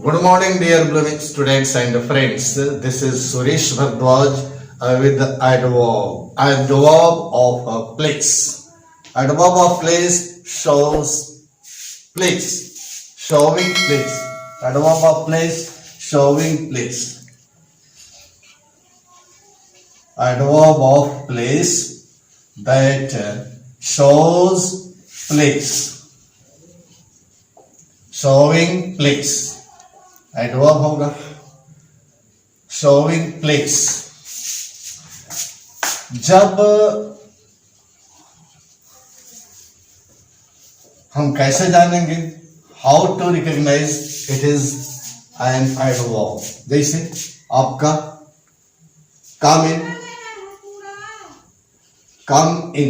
Good morning, dear blooming students and friends. This is Suresh Bhardwaj with the adverb. Adverb of a place. Adverb of place shows place. Showing place. Adverb of place, showing place. Adverb of place that shows place. Showing place. Adverb होगा showing place. जब हम कैसे जानेंगे how to recognise it is an adverb. जैसे आपका come in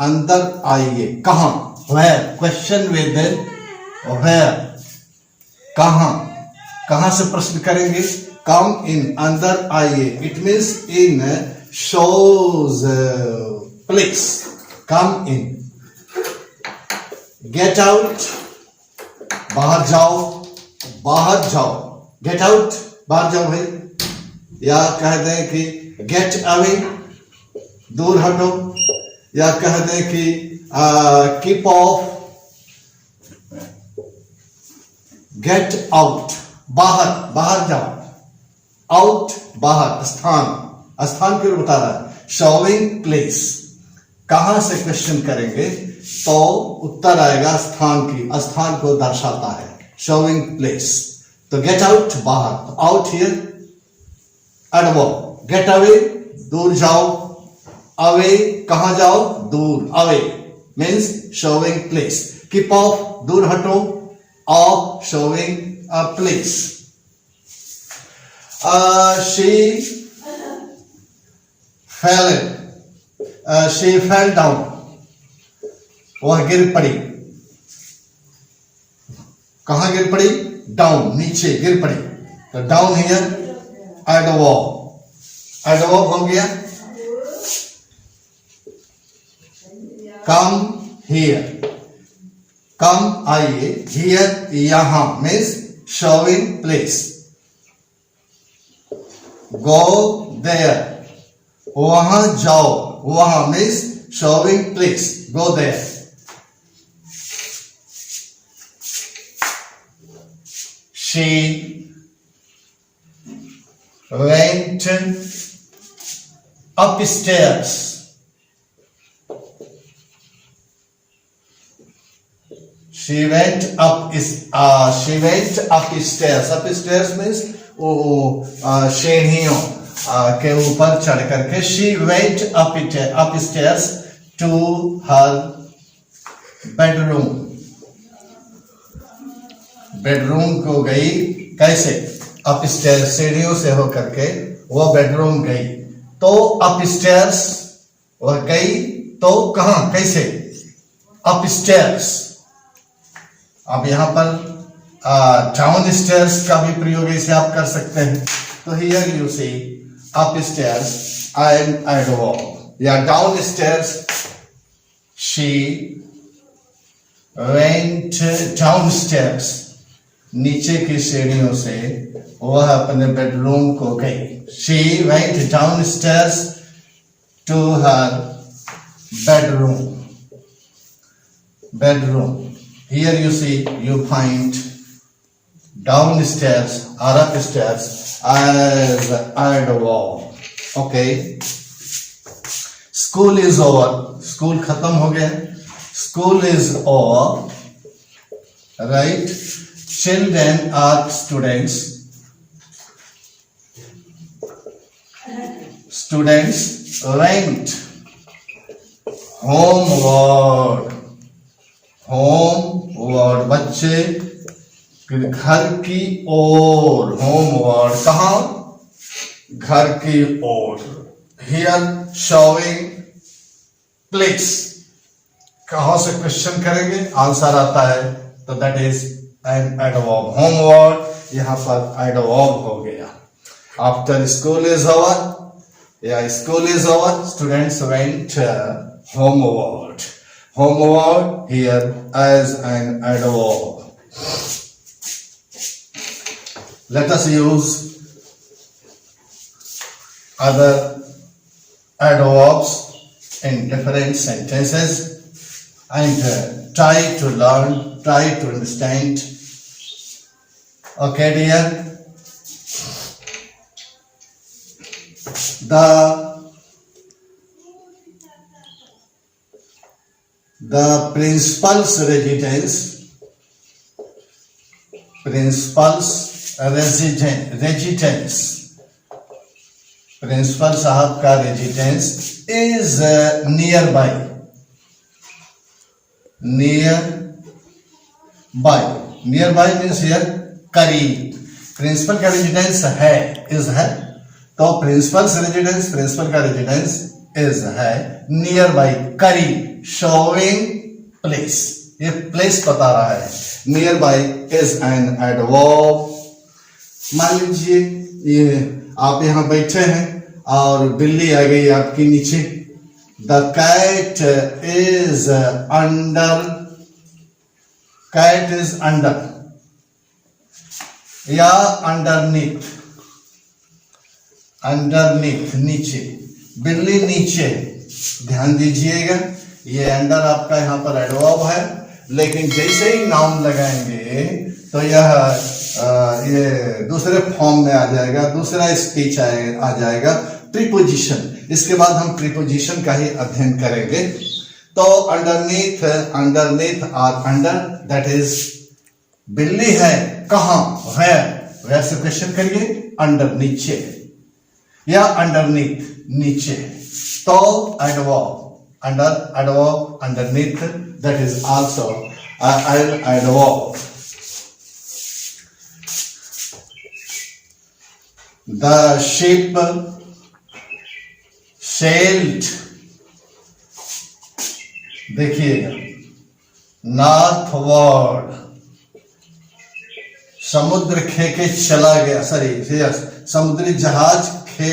अंदर आइए. कहां? वेयर. Question with where. कहां से प्रश्न करेंगे. कम इन अंदर आइए. It means in shows place. Come in. Get out बाहर जाओ. गेट आउट बाहर जाओ भाई. या कह दें कि गेट अवे दूर हटो. या कह दें कि कीप ऑफ. गेट आउट बाहर जाओ. आउट बाहर. स्थान क्यों बता रहा है. Showing place. कहां से क्वेश्चन करेंगे तो उत्तर आएगा स्थान को दर्शाता है. Showing place. तो गेट आउट बाहर. Out here adverb. Get away दूर जाओ. अवे कहां जाओ. दूर. Away means showing place. Keep of दूर हटो. Of showing a place. She fell down. वह गिर पड़ी. कहां गिर पड़ी. डाउन नीचे गिर पड़ी. तो डाउन हियर एडवर्ब हो गया. Come here. कम आइए. हियर यहां means showing place. Go there. वहां जाओ. वहां means showing place. Go there. She went upstairs. She went upstairs. Upstairs means सीढ़ियों के ऊपर चढ़ करके. She went upstairs to her bedroom. Bedroom को गई. कैसे. upstairs सीढ़ियों से होकर के वो बेडरूम गई. तो upstairs वह गई. तो कहां कैसे. upstairs. अब यहां पर डाउन स्टेयर्स का भी प्रयोग ऐसे आप कर सकते हैं. तो here you see upstairs and adverb. या downstairs. She went downstairs. नीचे की सीढ़ियों से वह अपने बेडरूम को गई. She went downstairs to her bedroom. Here you see, you find downstairs or upstairs as adverb. Okay. School is over. School खत्म हो गया. School is over. Right. Children are students. Students went homeward. बच्चे घर की ओर. Homeward कहां. घर की ओर. Here showing place. कहां से क्वेश्चन करेंगे आंसर आता है तो that is an adverb. Homeward यहां पर एडवर्ब हो गया. After school is over. या school is over. Students went homeward. Homeward here as an adverb. Let us use other adverbs in different sentences and try to learn, try to understand. Okay, dear. The principal's residence, principal साहब का residence is nearby, nearby means here करीब। Principal का residence है, is है, तो principal का residence is है nearby, करीब, शोइंग प्लेस, ये प्लेस बता रहा है। Nearby is an adverb. मान लीजिए ये आप यहां बैठे हैं और बिल्ली आ गई आपके नीचे। The cat is under, cat is under या अंडरनीथ, अंडरनीथ नीचे, बिल्ली नीचे। ध्यान दीजिएगा ये अंडर आपका यहाँ पर एडवर्ब है, लेकिन जैसे ही नाउन लगाएंगे तो यह ये दूसरे फॉर्म में आ जाएगा, दूसरा स्पीच आ जाएगा, प्रीपोजिशन। इसके बाद हम प्रीपोजिशन का ही अध्ययन करेंगे। तो अंडरनीथ, अंडरनीथ और अंडर, दैट इज बिल्ली है कहाँ, वेयर से क्वेश्चन करिए, अंडर नीचे या अंडरनीथ नीचे। तो adverb under, adverb underneath, that is also adverb. The ship sailed, देखिएगा, northward, समुद्र खे के चला गया, सॉरी समुद्री जहाज खे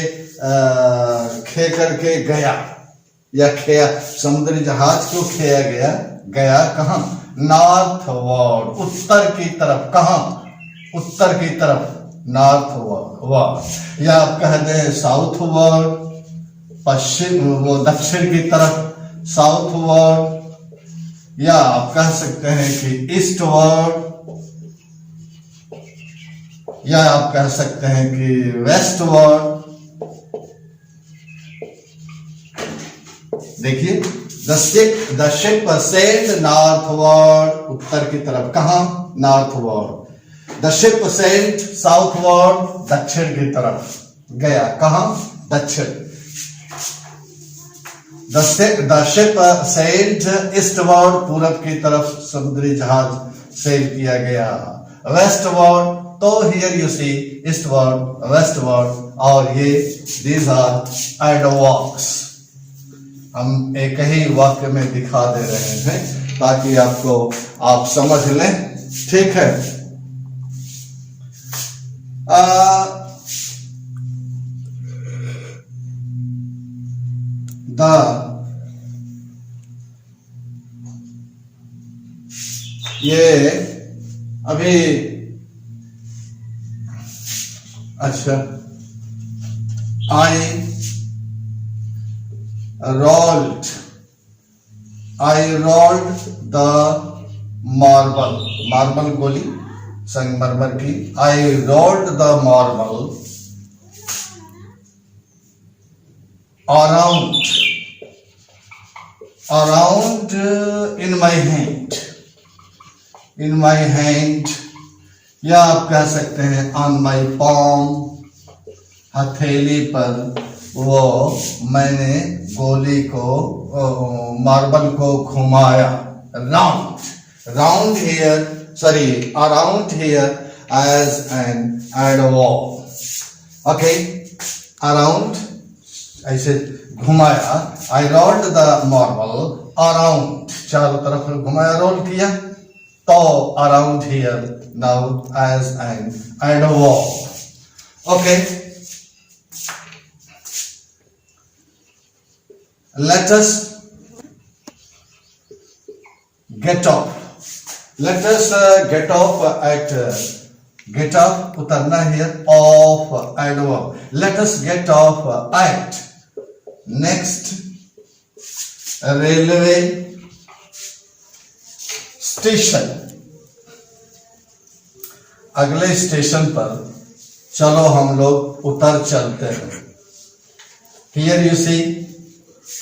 करके गया या खेया, समुद्री जहाज को खेया गया, गया कहाँ, नॉर्थवर्ड, उत्तर की तरफ। कहाँ, उत्तर की तरफ, नॉर्थवर्ड। या आप कह दें साउथवर्ड, पश्चिम, वो दक्षिण की तरफ, साउथवर्ड। या आप कह सकते हैं कि ईस्टवर्ड, या आप कह सकते हैं कि वेस्टवर्ड। देखिए, द शिप सेल्ड नॉर्थवर्ड, उत्तर की तरफ। कहाँ, northward. The ship sailed southward, दक्षिण की तरफ गया। कहाँ, दक्षिण। द शिप सेल्ड ईस्टवर्ड, पूरब की तरफ समुद्री जहाज सेल किया गया। वेस्टवर्ड, तो here you see eastward, westward, और ये दीज आर एडवर्ब्स। हम एक ही वाक्य में दिखा दे रहे हैं ताकि आपको आप समझ लें, ठीक है। ये अभी अच्छा, आई rolled the marble, मार्बल गोली संगमरमर की। I rolled the marble around in my hand, या आप कह सकते हैं on my palm, हथेली पर वो मैंने गोली को, मार्बल को घुमाया। Round here, sorry, around here as an adverb. Okay, around ऐसे घुमाया। I rolled the marble around, चारों तरफ घुमाया, रोल किया, तो around here now as an adverb. Okay, let us get off. Let us get off at Get off उतरना here. Off adverb. Let us get off at. Next, railway station. अगले station पर चलो हम लोग उतर चलते हैं. Here you see,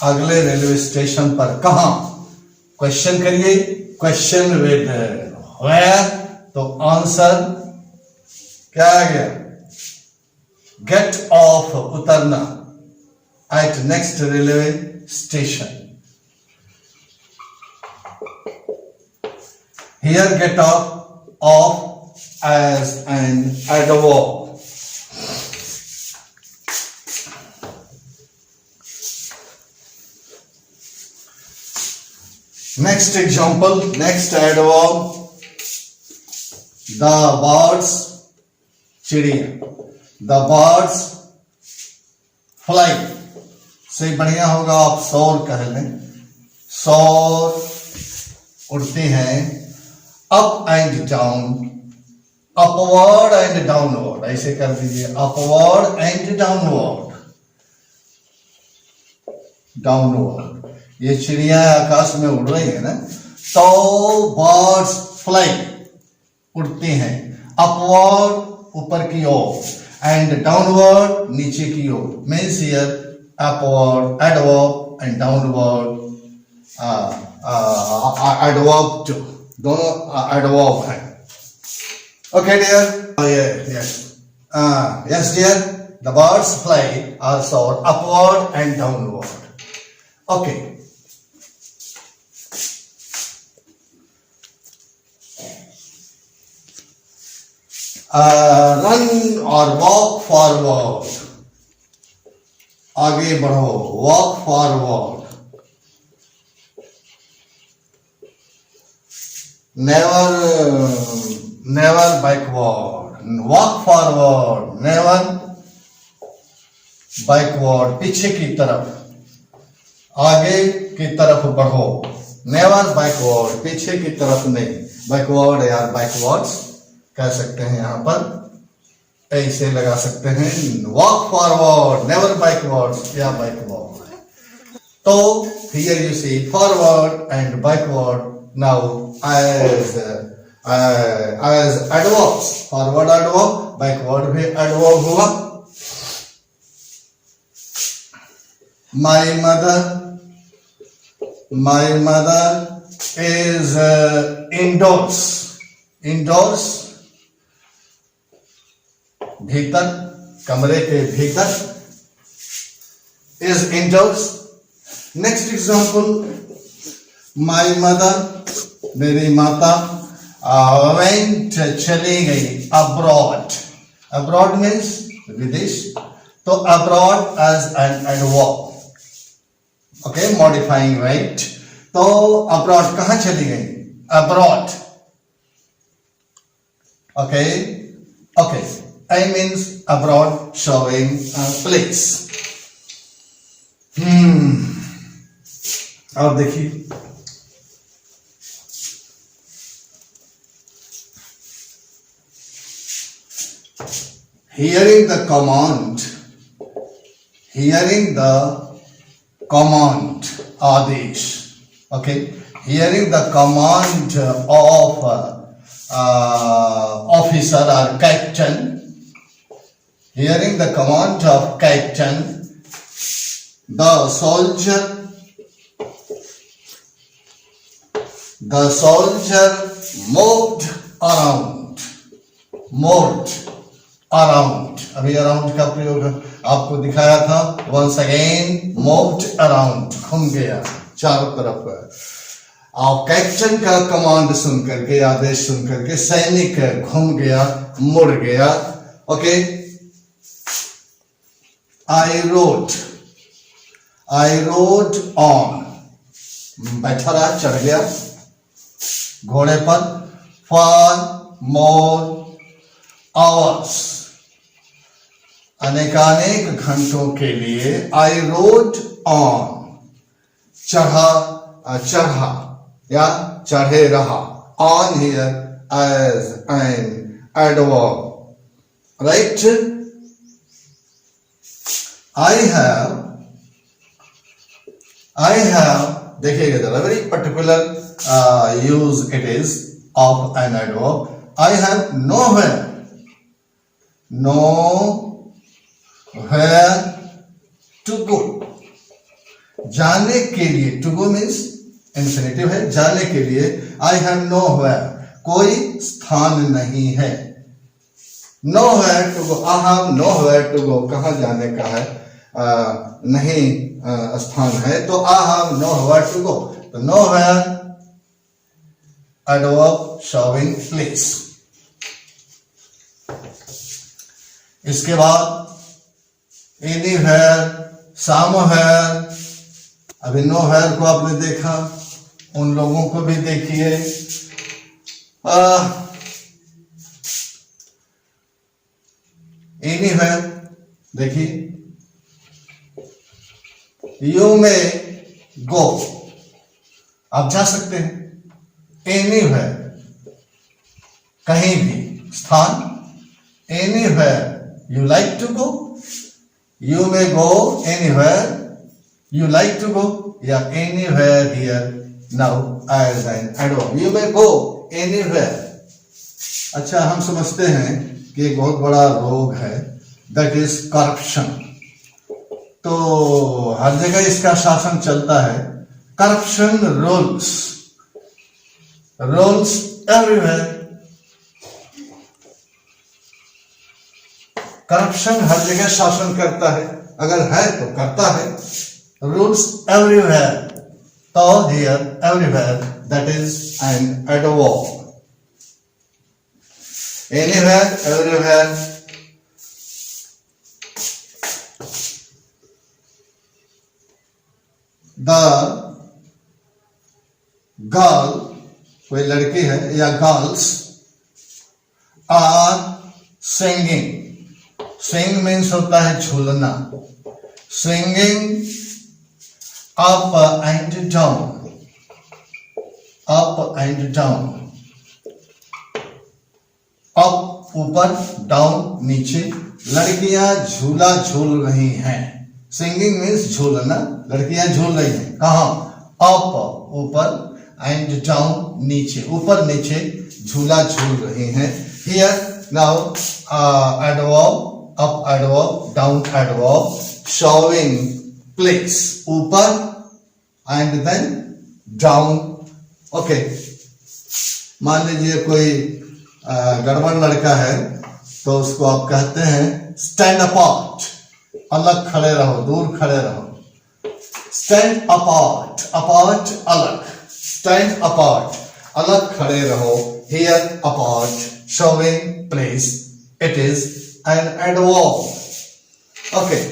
अगले रेलवे स्टेशन पर कहां? क्वेश्चन करिए. क्वेश्चन विद वेयर, तो आंसर क्या आ गया? गेट ऑफ उतरना at next railway station. Here get off as an adverb. Next example, next adverb. The birds, चिड़िया. The birds fly. से बढ़िया होगा आप सौर कह लें. सौर उड़ते हैं. Up and down. Upward and downward, ऐसे कर दीजिए. Upward and downward. डाउनवर्ड, ये चिड़िया आकाश में उड़ रही है ना. तो बर्ड्स फ्लाई, उड़ती हैं. अपवर्ड ऊपर की ओर, एंड डाउनवर्ड नीचे की ओर. Means here upward adverb and downward adverb, दोनों एडवर्ब हैं. Okay, dear. Oh, yeah, yes. Yes, dear. The birds fly are soared upward and downward. Okay. Run or walk forward. आगे बढ़ो. Walk forward. Never backward. Walk forward. Never backward. पीछे की तरफ, आगे की तरफ बढ़ो. Never backward. पीछे की तरफ नहीं. Backward या backwards कह सकते हैं. यहां पर ऐसे लगा सकते हैं. Walk forward. Never backwards या backward. तो here you see forward and backward now as adverbs. Forward adverb, backward भी adverb हुआ. My mother is indoors. Indoors, भीतर, कमरे के भीतर. Is indoors. Next example, my mother, मेरी माता, went, चली गई. abroad. Abroad means विदेश. तो abroad as an adverb. Okay, modifying right. तो abroad कहां चली गई? Abroad. Okay. Okay. I means abroad, showing place. और देखिए, hearing the command, आदेश. Okay, hearing the command of officer or captain. Hearing the command of captain, the soldier moved around. अभी around का प्रयोग आपको दिखाया था. once again moved around, घूम गया चारों तरफ. आप कैप्टन का कमांड सुन करके, आदेश सुन करके, सैनिक घूम गया, मुड़ गया. ओके. I rode on, बैठा रहा, चढ़ गया घोड़े पर. for more hours, अनेकानेक घंटों के लिए. I rode on, चढ़ा या चढ़े रहा. on here as an adverb, right? I have, देखिएगा जरा, very particular use it is of an adverb. I have nowhere to go. जाने के लिए, to go means infinitive है, जाने के लिए I have nowhere, कोई स्थान नहीं है. Nowhere to go, I have nowhere to go, कहाँ जाने का है, नहीं स्थान है, तो I have nowhere to go. तो nowhere adverb showing place. इसके बाद anywhere, somewhere. अभी nowhere को आपने देखा, उन लोगों को भी देखिए. anywhere देखिए, you may go, आप जा सकते हैं. anywhere कहीं भी, स्थान. anywhere you like to go, you may go anywhere you like to go, या anywhere here now as an adverb. You may go anywhere. अच्छा, हम समझते हैं कि एक बहुत बड़ा रोग है, that is corruption. तो हर जगह इसका शासन चलता है. corruption rules everywhere. करप्शन हर जगह शासन करता है, अगर है तो करता है. रूल्स एवरीवेयर, तो here everywhere that is an adverb. Anywhere, everywhere. The girl, कोई लड़की है या girls, are singing. Sing means होता है झूलना. Singing up and down, up and down. Up ऊपर, down नीचे. लड़कियां झूला झूल रही हैं. Singing means झूलना. लड़कियां झूल रही हैं. कहाँ? Up ऊपर, and down नीचे. ऊपर नीचे झूला झूल रही हैं. Here now adverb, up adverb, down adverb, showing place, ऊपर and then down. Okay, मान लीजिए कोई गड़बड़ लड़का है, तो उसको आप कहते हैं stand apart, अलग खड़े रहो, दूर खड़े रहो. stand apart, apart अलग, stand apart अलग खड़े रहो. Here apart, showing place, it is an adverb. Okay.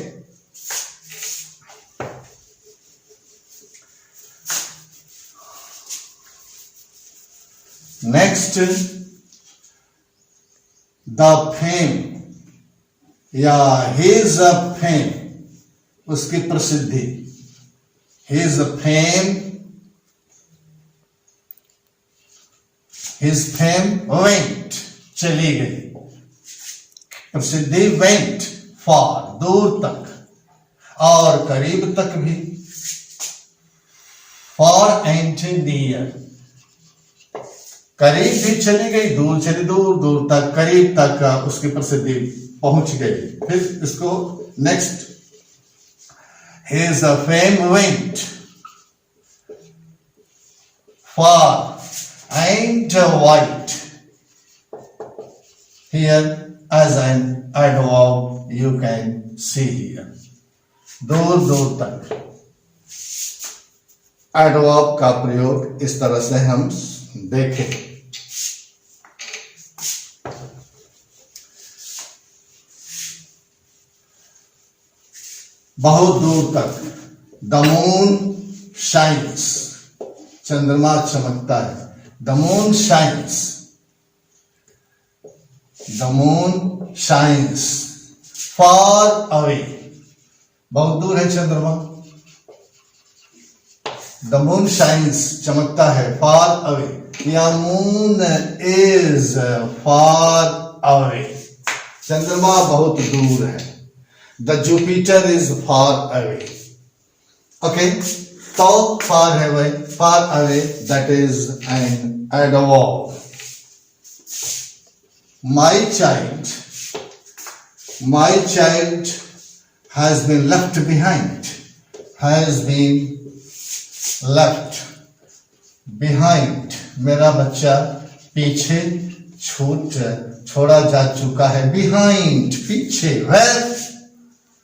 Next, the fame या his fame, उसकी प्रसिद्धि. His fame went, चली गई. प्रसिद्धि went far, दूर तक, और करीब तक भी. far and near, करीब भी चली गई, दूर चली, दूर दूर तक, करीब तक उसकी प्रसिद्धि पहुंच गई. फिर इसको next, his fame went far and wide. Here as an adverb you can see here, दूर दूर तक. एडवर्ब का प्रयोग इस तरह से हम देखें. बहुत दूर तक. द मून शाइन्स, चंद्रमा चमकता है. The moon shines, the moon shines far away, बहुत दूर है चंद्रमा. द मून शाइन्स, चमकता है, फार अवे, या मून इज फार अवे, चंद्रमा बहुत दूर है। The Jupiter is far away. Okay, तो far away that is an adverb. My child has been left behind. Has been left behind. मेरा बच्चा पीछे छोड़ा जा चुका है। Behind, पीछे। Where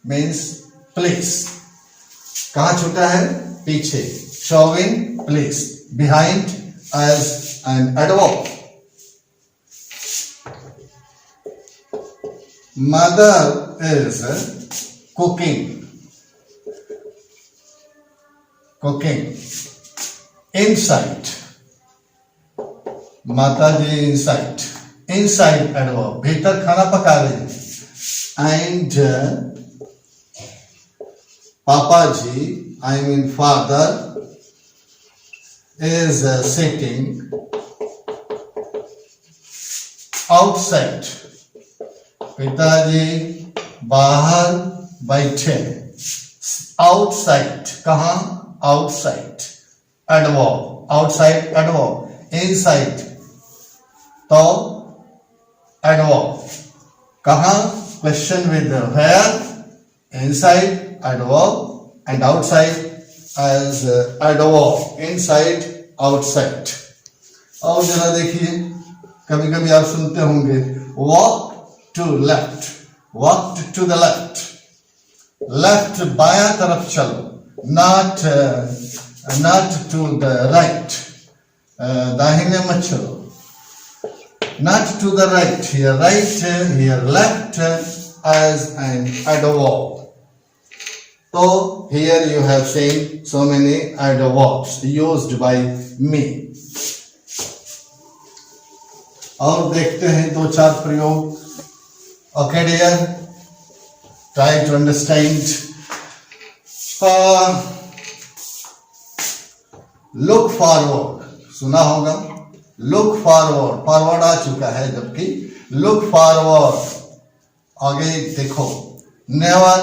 means place. कहाँ छूटा है? पीछे। Showing place. Behind as an adverb. Mother is cooking. Inside. माता जी inside adverb, भीतर खाना पका रही है। And पापा जी, I mean father, is sitting outside. पिताजी बाहर बैठे। आउटसाइड, कहाँ? Outside adverb, outside adverb. Inside तो एडवर्ब, कहाँ? Question with where, inside adverb and outside as adverb. Inside, outside. और जरा देखिए, कभी कभी आप सुनते होंगे walk to left, walk to the left, left बाया तरफ चलो, not to the right, दाहिने मत चलो, not to the right, here right, here left as an adverb. So here you have seen so many adverbs used by me. और देखते हैं दो चार प्रयोग। Okay dear, try to understand. Look forward, सुना होगा। Look forward, फॉरवर्ड आ चुका है, जबकि look forward आगे देखो। Never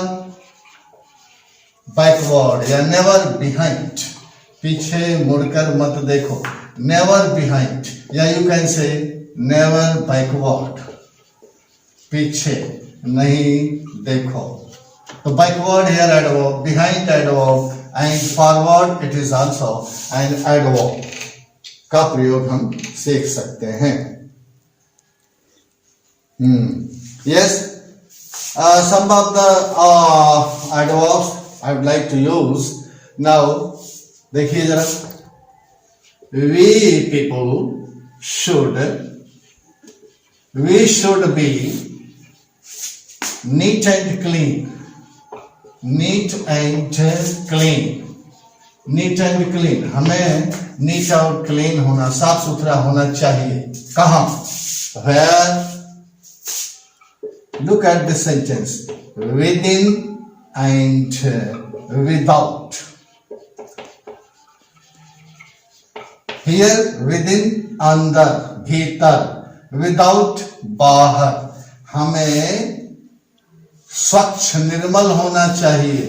backward या never behind, पीछे मुड़कर मत देखो। Never behind या you can say never backward, पीछे नहीं देखो। तो backward here adverb, behind adverb and forward it is also an adverb का प्रयोग हम सीख सकते हैं। Yes, some of the adverbs I would like to use now. देखिए जरा, we people should be neat and clean. Neat and clean. हमें neat और clean होना, साफ सुथरा होना चाहिए। कहाँ? Where? Look at this sentence. Within and without. Here within अंदर, भीतर, without बाहर। हमें स्वच्छ निर्मल होना चाहिए,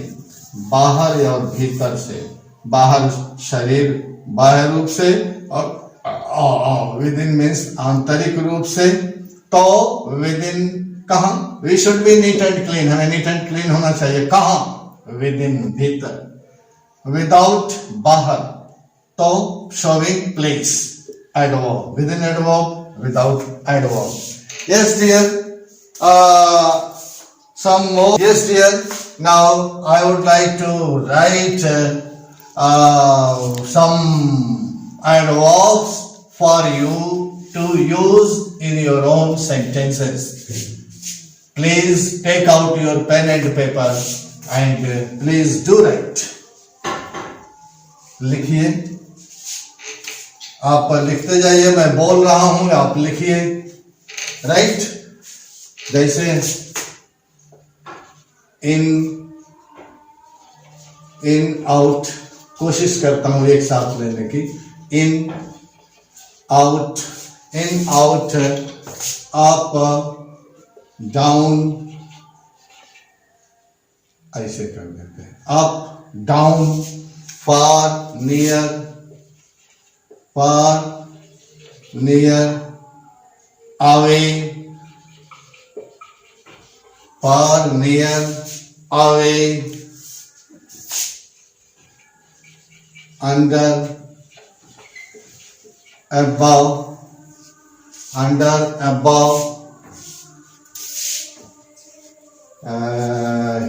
बाहर और भीतर से। बाहर शरीर बाह्य रूप से, और विद इन मीन्स आंतरिक रूप से। तो विद इन कहाँ? We should be neat and clean, हमें नीट एंड क्लीन होना चाहिए। कहाँ? विद इन, भीतर। विदाउट बाहर, तो showing place adverb, within adverb, without adverb. Yes dear, some more. Yes dear, now I would like to write some adverbs for you to use in your own sentences. Please take out your pen and paper and please do write. लिखिए, आप लिखते जाइए, मैं बोल रहा हूं, आप लिखिए। राइट, जैसे इन आउट, कोशिश करता हूं एक साथ लेने की। इन आउट, अप, डाउन, ऐसे कर देते हैं, up down, far near, far near, away, far near, away, under, above, under, above,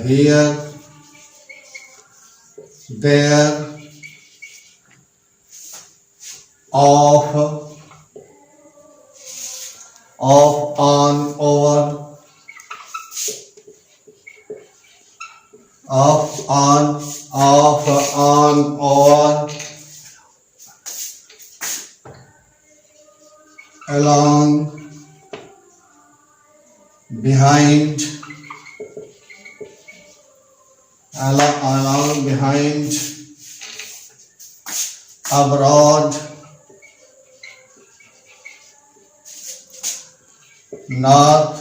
here, there, off, on, over, off, on, over, along, behind, along, behind, abroad, north,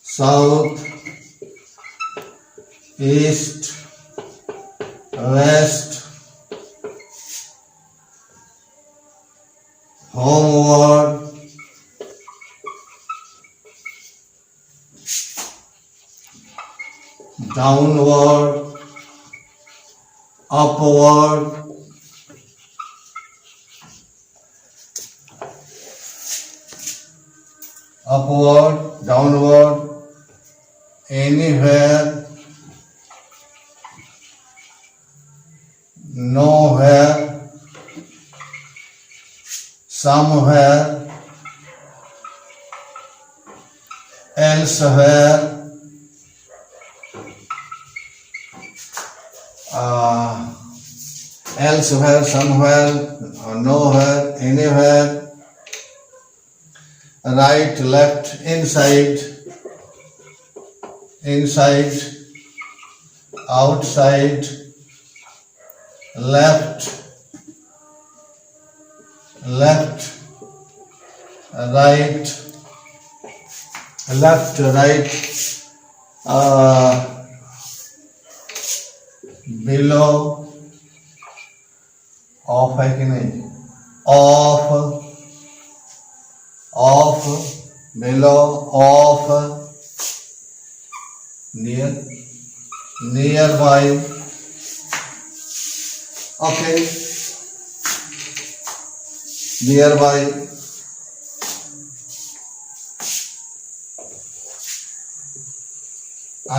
south, east, west, homeward, downward, upward, upward, downward, anywhere, nowhere, somewhere, elsewhere, elsewhere, somewhere, nowhere, anywhere, right, left, inside, inside, outside, left, left, right, left, right, below, of है कि नहीं, of, of, below, of, near, near by, okay, near by,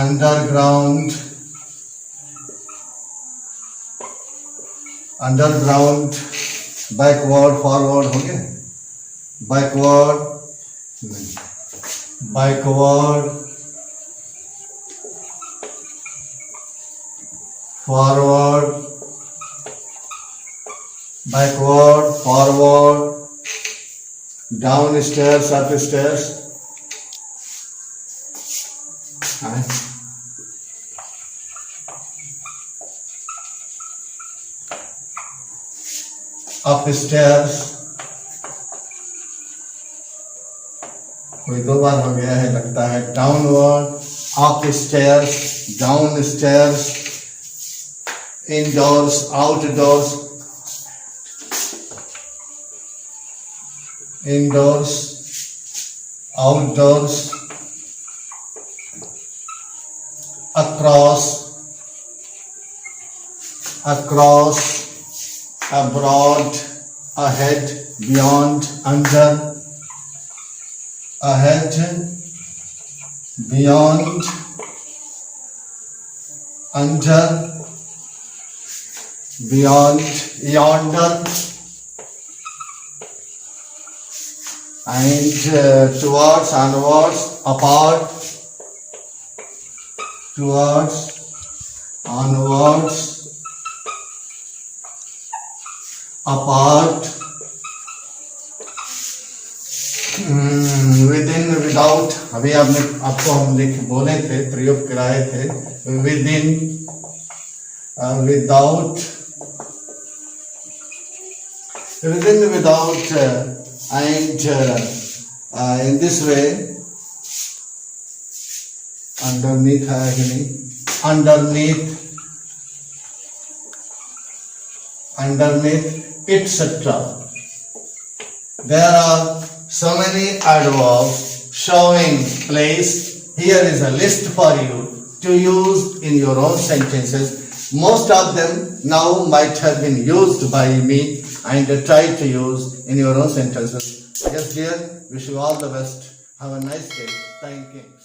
underground, underground, backward, forward हो गया, backward, backward, forward, backward, forward, down stairs, up stairs, upstairs, कोई दो बार हो गया है लगता है, downward, upstairs, down stairs, indoors, outdoors, indoors, outdoors, across, across, abroad, ahead, beyond, under, ahead, beyond, under, beyond, yonder, and towards, onwards, apart, towards, onwards, apart, within, without, अभी आपको हम बोले थे, प्रयोग कराए थे, within, without, within, without, and In this way, underneath है कि नहीं, underneath, etc. There are so many adverbs showing place. Here is a list for you to use in your own sentences. Most of them now might have been used by me and try to use in your own sentences. Yes, dear, wish you all the best. Have a nice day. Thank you.